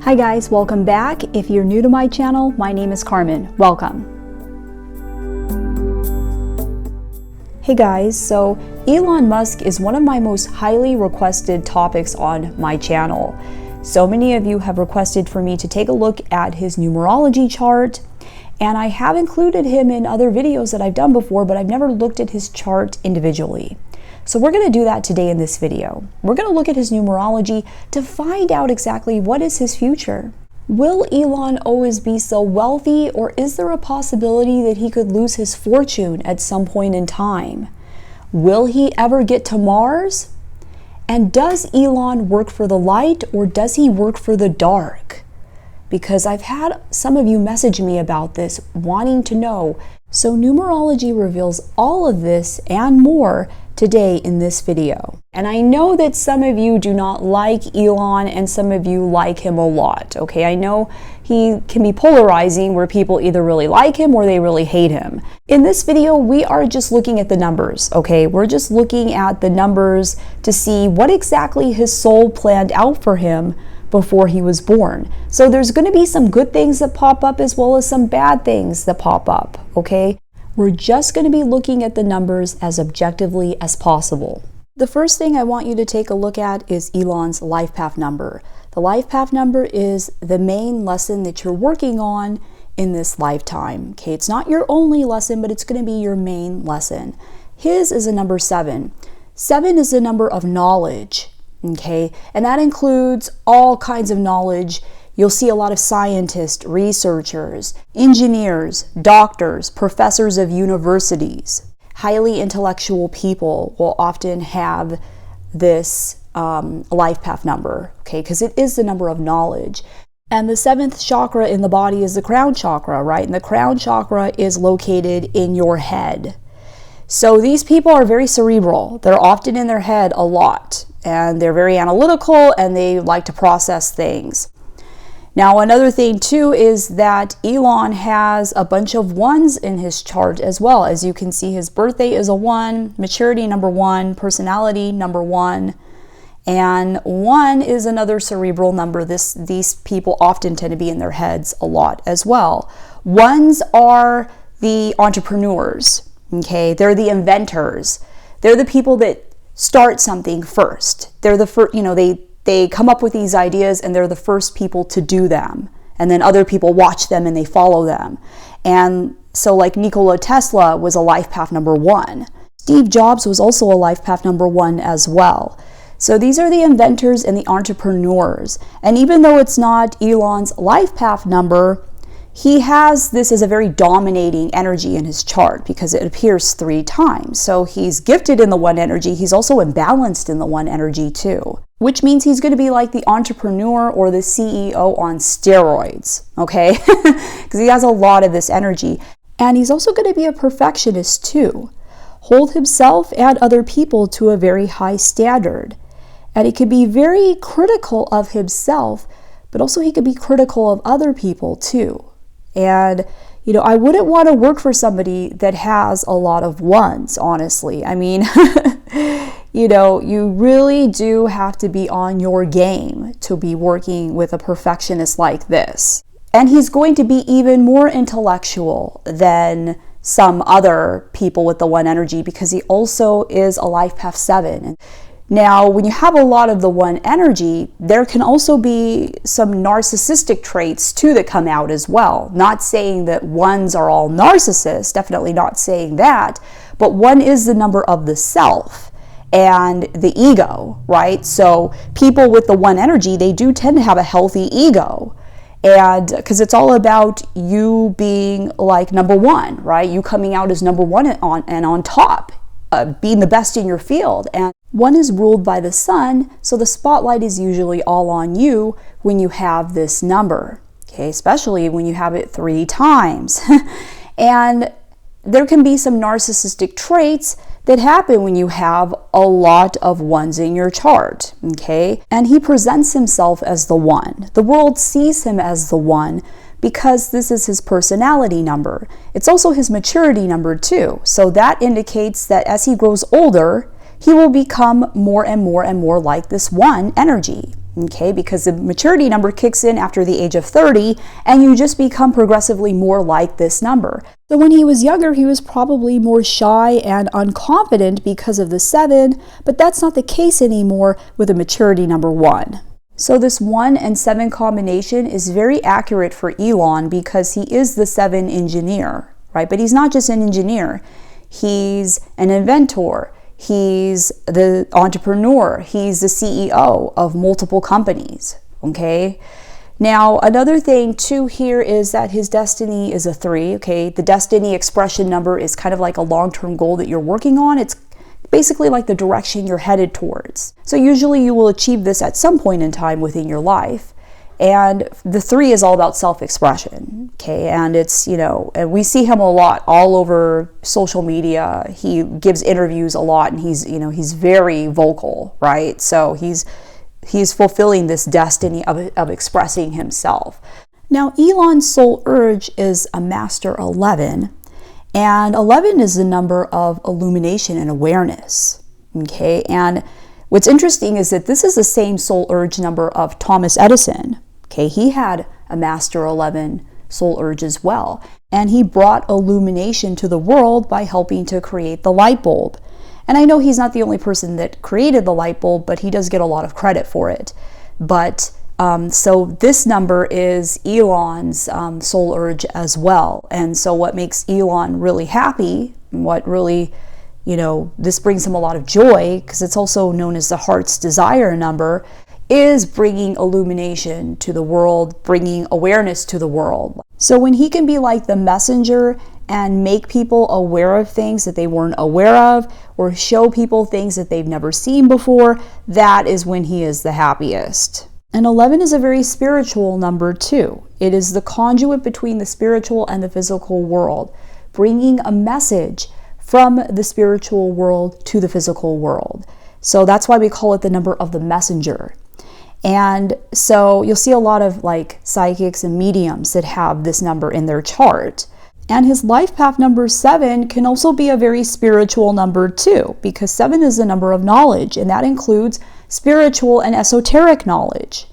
Hi guys, welcome back. If you're new to my channel, my name is Carmen. Welcome. Hey guys, so Elon Musk is one of my most highly requested topics on my channel. So many of you have requested for me to take a look at his numerology chart, and I have included him in other videos that I've done before, but I've never looked at his chart individually. So we're going to do that today in this video. We're going to look at his numerology to find out exactly what is his future. Will Elon always be so wealthy, or is there a possibility that he could lose his fortune at some point in time? Will he ever get to Mars? And does Elon work for the light, or does he work for the dark? Because I've had some of you message me about this, wanting to know. So numerology reveals all of this and more today in this video. And I know that some of you do not like Elon and some of you like him a lot, okay? I know he can be polarizing, where people either really like him or they really hate him. In this video, we are just looking at the numbers, okay? We're just looking at the numbers to see what exactly his soul planned out for him before he was born. So there's going to be some good things that pop up as well as some bad things that pop up, okay? We're just going to be looking at the numbers as objectively as possible. The first thing I want you to take a look at is Elon's life path number. The life path number is the main lesson that you're working on in this lifetime, okay? It's not your only lesson, but it's going to be your main lesson. His is a number 7. 7 is the number of knowledge. Okay, and that includes all kinds of knowledge. You'll see a lot of scientists, researchers, engineers, doctors, professors of universities. Highly intellectual people will often have this life path number, okay, because it is the number of knowledge. And the 7th chakra in the body is the crown chakra, right? And the crown chakra is located in your head. So these people are very cerebral. They're often in their head a lot, and they're very analytical, and they like to process things. Now, another thing too is that Elon has a bunch of 1s in his chart as well. As you can see, his birthday is a 1, maturity number 1, personality number 1, and 1 is another cerebral number. These people often tend to be in their heads a lot as well. 1s are the entrepreneurs. Okay, they're the inventors. They're the people that start something first. They're the first, they come up with these ideas, and they're the first people to do them. And then other people watch them and they follow them. And so like Nikola Tesla was a life path number 1. Steve Jobs was also a life path number 1 as well. So these are the inventors and the entrepreneurs. And even though it's not Elon's life path number, he has this as a very dominating energy in his chart because it appears 3 times. So he's gifted in the 1 energy. He's also imbalanced in the 1 energy too, which means he's going to be like the entrepreneur or the CEO on steroids, okay? Because he has a lot of this energy. And he's also going to be a perfectionist too. Hold himself and other people to a very high standard. And he could be very critical of himself, but also he could be critical of other people too. And, I wouldn't want to work for somebody that has a lot of 1s, honestly. I mean, you really do have to be on your game to be working with a perfectionist like this. And he's going to be even more intellectual than some other people with the 1 energy because he also is a life path 7. Now, when you have a lot of the 1 energy, there can also be some narcissistic traits too that come out as well. Not saying that 1s are all narcissists, definitely not saying that, but 1 is the number of the self and the ego, right? So people with the 1 energy, they do tend to have a healthy ego. And because it's all about you being like number 1, right? You coming out as number 1 on top, being the best in your field. And 1 is ruled by the sun, so the spotlight is usually all on you when you have this number, okay? Especially when you have it 3 times. And there can be some narcissistic traits that happen when you have a lot of 1s in your chart, okay? And he presents himself as the 1. The world sees him as the 1 because this is his personality number. It's also his maturity number too. So that indicates that as he grows older, he will become more and more and more like this 1 energy. Okay, because the maturity number kicks in after the age of 30 and you just become progressively more like this number. So when he was younger, he was probably more shy and unconfident because of the 7, but that's not the case anymore with a maturity number 1. So this 1 and 7 combination is very accurate for Elon because he is the 7 engineer, right? But he's not just an engineer. He's an inventor. He's the entrepreneur. He's the CEO of multiple companies, okay? Now, another thing too here is that his destiny is a 3, okay? The destiny expression number is kind of like a long-term goal that you're working on. It's basically like the direction you're headed towards. So usually you will achieve this at some point in time within your life. And the 3 is all about self-expression, okay? And it's, and we see him a lot all over social media. He gives interviews a lot, and he's very vocal, right? So he's fulfilling this destiny of expressing himself. Now, Elon's soul urge is a master 11, and 11 is the number of illumination and awareness, okay? And what's interesting is that this is the same soul urge number of Thomas Edison. Okay, he had a master 11 soul urge as well, and he brought illumination to the world by helping to create the light bulb. And I know he's not the only person that created the light bulb, but he does get a lot of credit for it. But so this number is Elon's soul urge as well. And so what makes Elon really happy, what really, this brings him a lot of joy, because it's also known as the heart's desire number, is bringing illumination to the world, bringing awareness to the world. So when he can be like the messenger and make people aware of things that they weren't aware of, or show people things that they've never seen before, that is when he is the happiest. And 11 is a very spiritual number too. It is the conduit between the spiritual and the physical world, bringing a message from the spiritual world to the physical world. So that's why we call it the number of the messenger. And so you'll see a lot of like psychics and mediums that have this number in their chart. And his life path number 7 can also be a very spiritual number too, because 7 is the number of knowledge, and that includes spiritual and esoteric knowledge,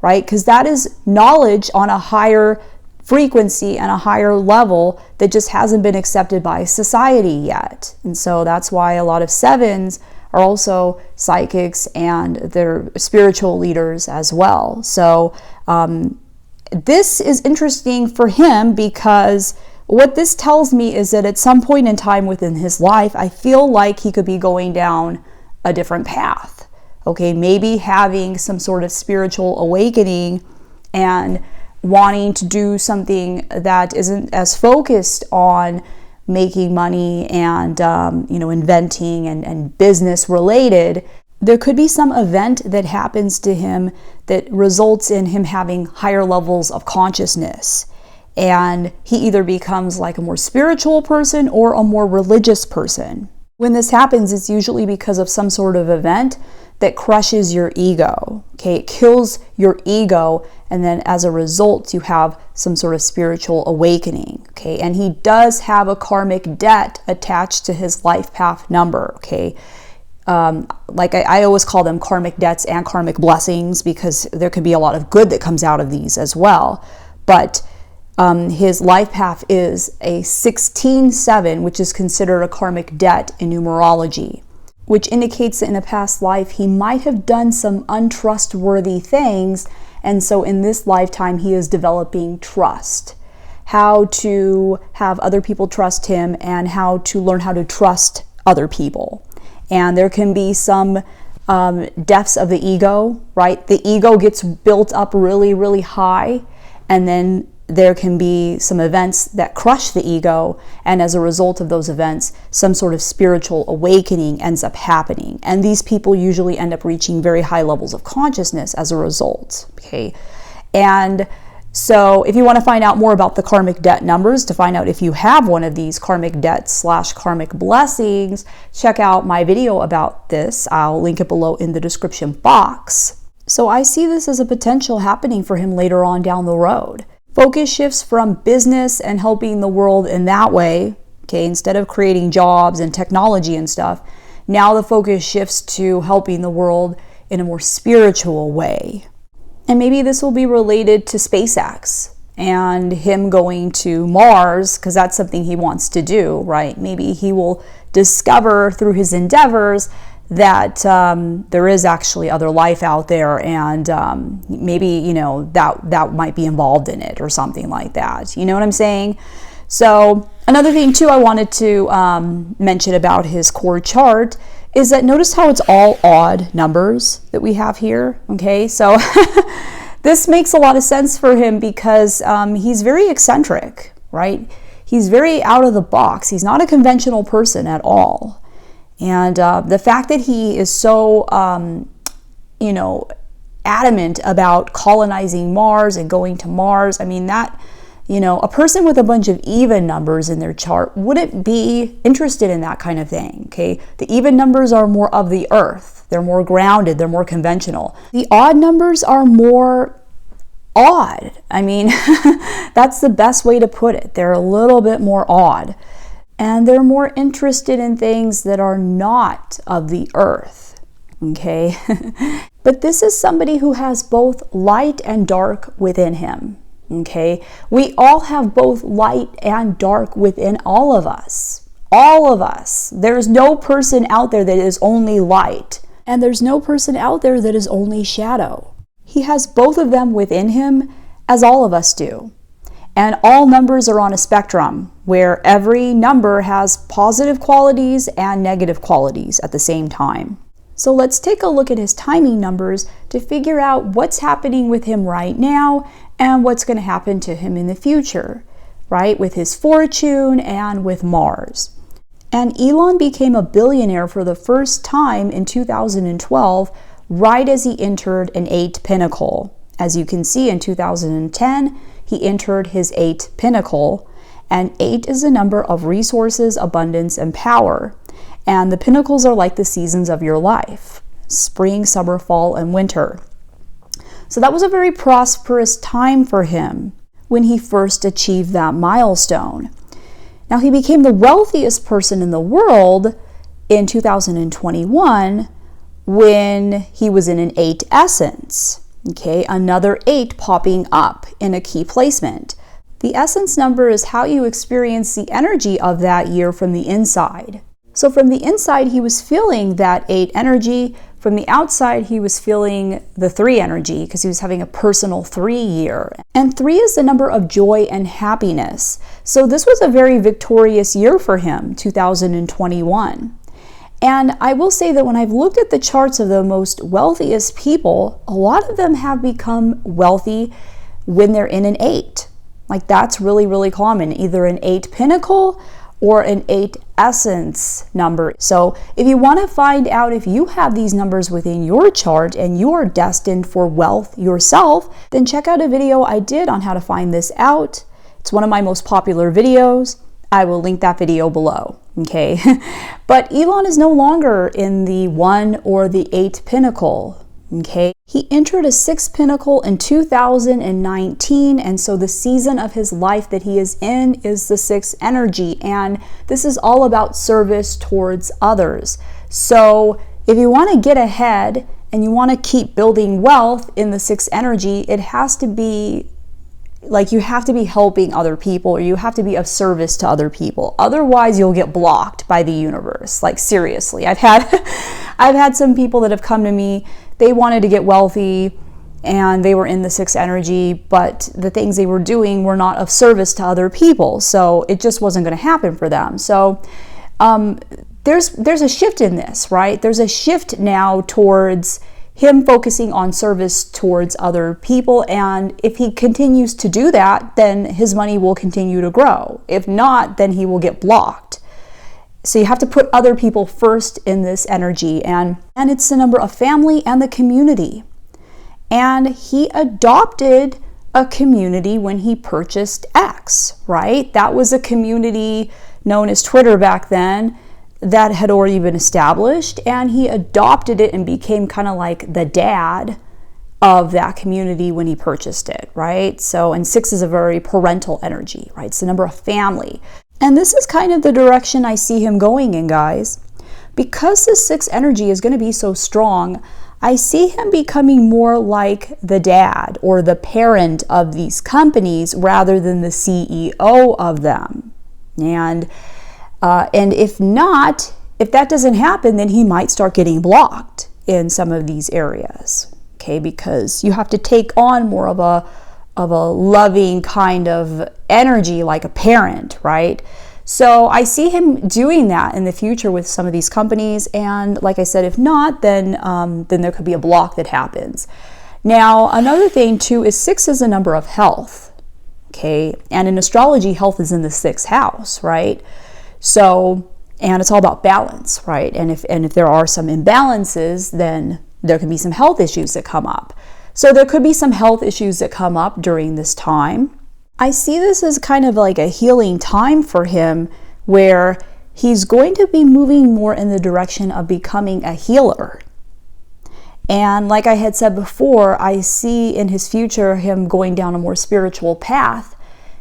right? Because that is knowledge on a higher frequency and a higher level that just hasn't been accepted by society yet. And so that's why a lot of 7s are also psychics and they're spiritual leaders as well. So this is interesting for him, because what this tells me is that at some point in time within his life, I feel like he could be going down a different path. Okay, maybe having some sort of spiritual awakening and wanting to do something that isn't as focused on making money and inventing and business related. There could be some event that happens to him that results in him having higher levels of consciousness, and he either becomes like a more spiritual person or a more religious person. When this happens, it's usually because of some sort of event that crushes your ego. Okay, it kills your ego, and then as a result, you have some sort of spiritual awakening. Okay, and he does have a karmic debt attached to his life path number. Okay, like I always call them karmic debts and karmic blessings, because there can be a lot of good that comes out of these as well. But his life path is a 16-7, which is considered a karmic debt in numerology, which indicates that in a past life he might have done some untrustworthy things, and so in this lifetime he is developing trust. How to have other people trust him and how to learn how to trust other people. And there can be some deaths of the ego, right? The ego gets built up really, really high, and then there can be some events that crush the ego, and as a result of those events, some sort of spiritual awakening ends up happening. And these people usually end up reaching very high levels of consciousness as a result, okay? And so if you want to find out more about the karmic debt numbers, to find out if you have one of these karmic debts / karmic blessings, check out my video about this. I'll link it below in the description box. So I see this as a potential happening for him later on down the road. Focus shifts from business and helping the world in that way, okay, instead of creating jobs and technology and stuff. Now the focus shifts to helping the world in a more spiritual way. And maybe this will be related to SpaceX and him going to Mars, because that's something he wants to do, right? Maybe he will discover through his endeavors that there is actually other life out there, and maybe, you know, that might be involved in it or something like that. You know what I'm saying? So another thing too I wanted to mention about his core chart is that notice how it's all odd numbers that we have here, okay? So this makes a lot of sense for him because he's very eccentric, right? He's very out of the box. He's not a conventional person at all. And the fact that he is so, you know, adamant about colonizing Mars and going to Mars, I mean, that, you know, a person with a bunch of even numbers in their chart wouldn't be interested in that kind of thing, okay? The even numbers are more of the earth. They're more grounded. They're more conventional. The odd numbers are more odd. I mean, that's the best way to put it. They're a little bit more odd. And they're more interested in things that are not of the earth, okay? But this is somebody who has both light and dark within him, okay? We all have both light and dark within all of us. All of us. There's no person out there that is only light, and there's no person out there that is only shadow. He has both of them within him, as all of us do. And all numbers are on a spectrum where every number has positive qualities and negative qualities at the same time. So let's take a look at his timing numbers to figure out what's happening with him right now and what's going to happen to him in the future, right? With his fortune and with Mars. And Elon became a billionaire for the first time in 2012, right as he entered an 8th pinnacle. As you can see, in 2010, he entered his 8th pinnacle, and 8 is a number of resources, abundance, and power. And the pinnacles are like the seasons of your life: spring, summer, fall, and winter. So that was a very prosperous time for him when he first achieved that milestone. Now, he became the wealthiest person in the world in 2021 when he was in an 8 essence. Okay, another 8 popping up in a key placement. The essence number is how you experience the energy of that year from the inside. So from the inside, he was feeling that 8 energy. From the outside, he was feeling the 3 energy because he was having a personal 3 year. And 3 is the number of joy and happiness. So this was a very victorious year for him, 2021. And I will say that when I've looked at the charts of the most wealthiest people, a lot of them have become wealthy when they're in an 8. Like, that's really, really common, either an 8 pinnacle or an 8 essence number. So if you want to find out if you have these numbers within your chart and you are destined for wealth yourself, then check out a video I did on how to find this out. It's one of my most popular videos. I will link that video below, okay? But Elon is no longer in the 1 or the 8 pinnacle, okay? He entered a 6th pinnacle in 2019, and so the season of his life that he is in is the 6th energy, and this is all about service towards others. So if you want to get ahead and you want to keep building wealth in the 6th energy, it has to be like, you have to be helping other people, or you have to be of service to other people. Otherwise, you'll get blocked by the universe. Like, seriously, I've had some people that have come to me. They wanted to get wealthy and they were in the 6th energy, but the things they were doing were not of service to other people. So it just wasn't going to happen for them. So there's a shift in this, right? There's a shift now towards him focusing on service towards other people, and if he continues to do that, then his money will continue to grow. If not, then he will get blocked. So you have to put other people first in this energy, and it's the number of family and the community. And he adopted a community when he purchased X, right? That was a community known as Twitter back then that had already been established, and he adopted it and became kind of like the dad of that community when he purchased it, right? So, and 6 is a very parental energy, right? It's the number of family. And this is kind of the direction I see him going in, guys. Because this 6 energy is going to be so strong, I see him becoming more like the dad or the parent of these companies rather than the CEO of them. And if not, if that doesn't happen, then he might start getting blocked in some of these areas. Okay, because you have to take on more of a loving kind of energy like a parent, right? So I see him doing that in the future with some of these companies. And like I said, if not, then there could be a block that happens. Now, another thing too is 6 is a number of health. Okay, and in astrology, health is in the 6th house, right? So, and it's all about balance, right? And if there are some imbalances, then there can be some health issues that come up. So there could be some health issues that come up during this time. I see this as kind of like a healing time for him, where he's going to be moving more in the direction of becoming a healer. And like I had said before, I see in his future him going down a more spiritual path.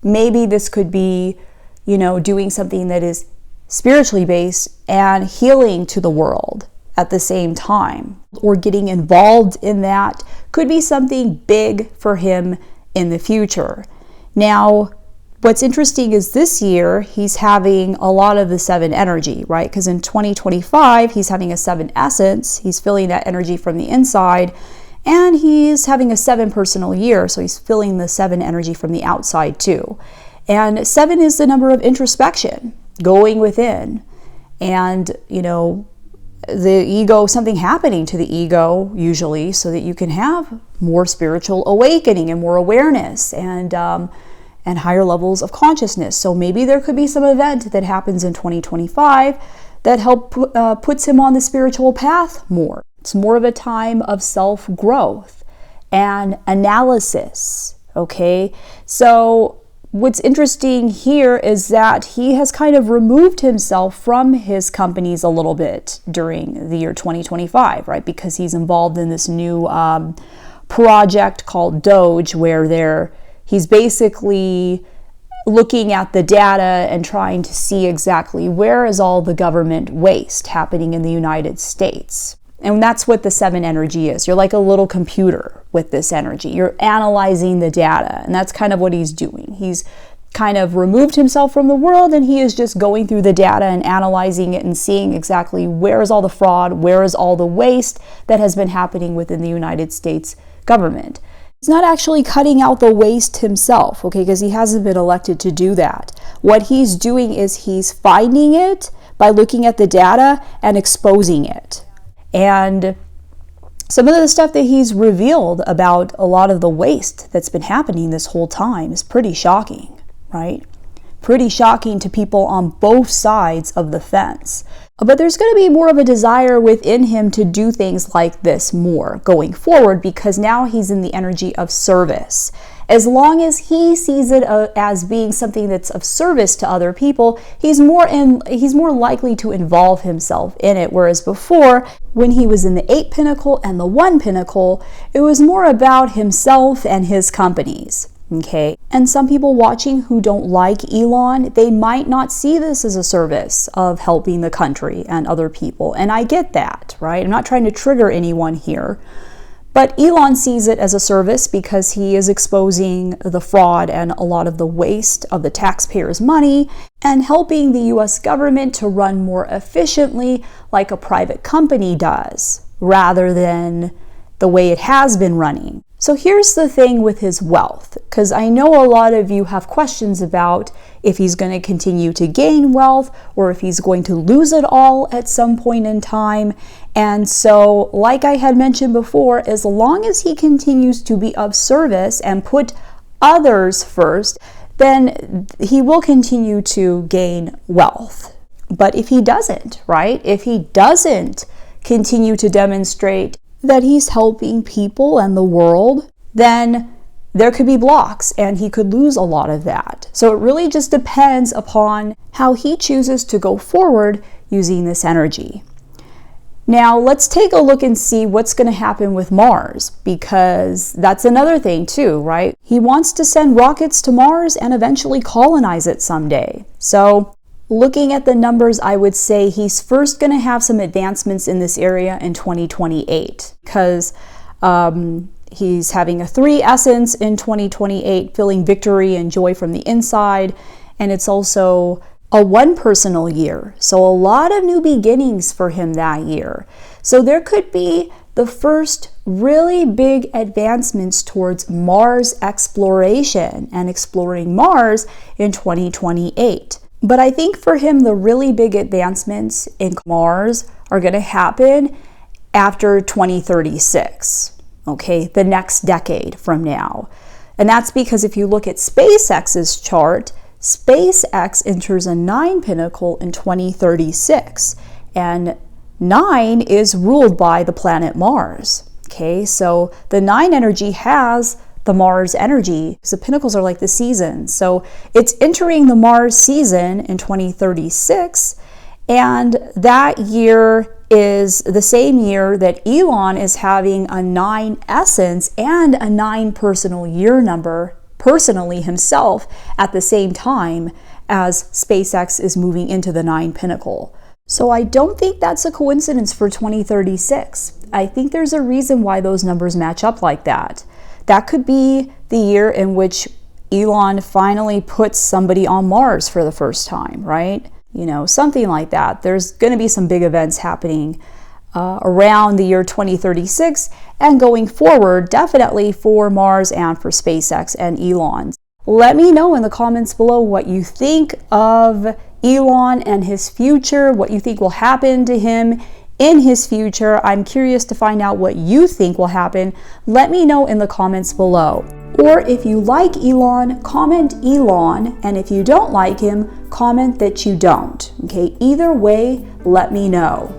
Maybe this could be, doing something that is spiritually based and healing to the world at the same time, or getting involved in that could be something big for him in the future. Now, what's interesting is this year he's having a lot of the 7 energy, right? Because in 2025, he's having a 7 essence. He's feeling that energy from the inside, and he's having a 7 personal year. So he's feeling the 7 energy from the outside too. And 7 is the number of introspection, going within, and, the ego, something happening to the ego usually, so that you can have more spiritual awakening and more awareness and higher levels of consciousness. So maybe there could be some event that happens in 2025 that puts him on the spiritual path more. It's more of a time of self-growth and analysis, okay? So what's interesting here is that he has kind of removed himself from his companies a little bit during the year 2025, right? Because he's involved in this new project called Doge, where he's basically looking at the data and trying to see exactly where is all the government waste happening in the United States. And that's what the 7 energy is. You're like a little computer with this energy. You're analyzing the data, and that's kind of what he's doing. He's kind of removed himself from the world, and he is just going through the data and analyzing it and seeing exactly where is all the fraud, where is all the waste that has been happening within the United States government. He's not actually cutting out the waste himself, okay, because he hasn't been elected to do that. What he's doing is he's finding it by looking at the data and exposing it. And some of the stuff that he's revealed about a lot of the waste that's been happening this whole time is pretty shocking, right? Pretty shocking to people on both sides of the fence. But there's going to be more of a desire within him to do things like this more going forward, because now he's in the energy of service. As long as he sees it as being something that's of service to other people, he's more likely to involve himself in it. Whereas before, when he was in the 8 pinnacle and the 1 pinnacle, it was more about himself and his companies. Okay, and some people watching who don't like Elon, they might not see this as a service of helping the country and other people. And I get that, right? I'm not trying to trigger anyone here. But Elon sees it as a service because he is exposing the fraud and a lot of the waste of the taxpayers' money and helping the US government to run more efficiently like a private company does, rather than the way it has been running. So here's the thing with his wealth, because I know a lot of you have questions about if he's going to continue to gain wealth or if he's going to lose it all at some point in time. And so, like I had mentioned before, as long as he continues to be of service and put others first, then he will continue to gain wealth. But if he doesn't, right? If he doesn't continue to demonstrate that he's helping people and the world, then there could be blocks and he could lose a lot of that. So it really just depends upon how he chooses to go forward using this energy. Now let's take a look and see what's going to happen with Mars, because that's another thing too, right? He wants to send rockets to Mars and eventually colonize it someday. So looking at the numbers, I would say he's first going to have some advancements in this area in 2028, because he's having a 3 essence in 2028, feeling victory and joy from the inside. And it's also a 1 personal year. So a lot of new beginnings for him that year. So there could be the first really big advancements towards Mars exploration and exploring Mars in 2028. But I think for him, the really big advancements in Mars are going to happen after 2036, okay, the next decade from now. And that's because if you look at SpaceX's chart, SpaceX enters a 9 pinnacle in 2036, and 9 is ruled by the planet Mars. Okay, so the 9 energy has the Mars energy. So pinnacles are like the seasons. So it's entering the Mars season in 2036, and that year is the same year that Elon is having a 9 essence and a 9 personal year number personally himself at the same time as SpaceX is moving into the 9 pinnacle. So I don't think that's a coincidence for 2036. I think there's a reason why those numbers match up like that. That could be the year in which Elon finally puts somebody on Mars for the first time, right? You know, something like that. There's going to be some big events happening around the year 2036 and going forward, definitely for Mars and for SpaceX and Elon. Let me know in the comments below what you think of Elon and his future, what you think will happen to him in his future. I'm curious to find out what you think will happen. Let me know in the comments below. Or if you like Elon, comment Elon, and if you don't like him, comment that you don't. Okay, either way, let me know.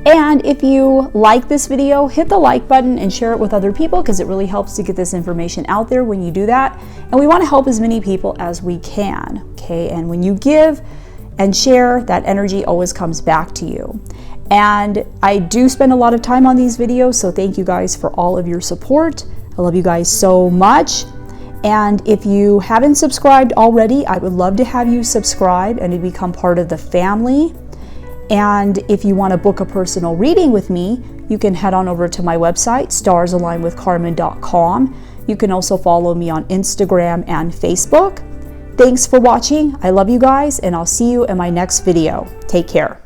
And if you like this video, hit the like button and share it with other people, because it really helps to get this information out there when you do that. And we want to help as many people as we can. Okay, and when you give and share, that energy always comes back to you. And I do spend a lot of time on these videos, so thank you guys for all of your support. I love you guys so much. And if you haven't subscribed already, I would love to have you subscribe and to become part of the family. And if you want to book a personal reading with me, you can head on over to my website, starsalignwithcarmen.com. You can also follow me on Instagram and Facebook. Thanks for watching. I love you guys, and I'll see you in my next video. Take care.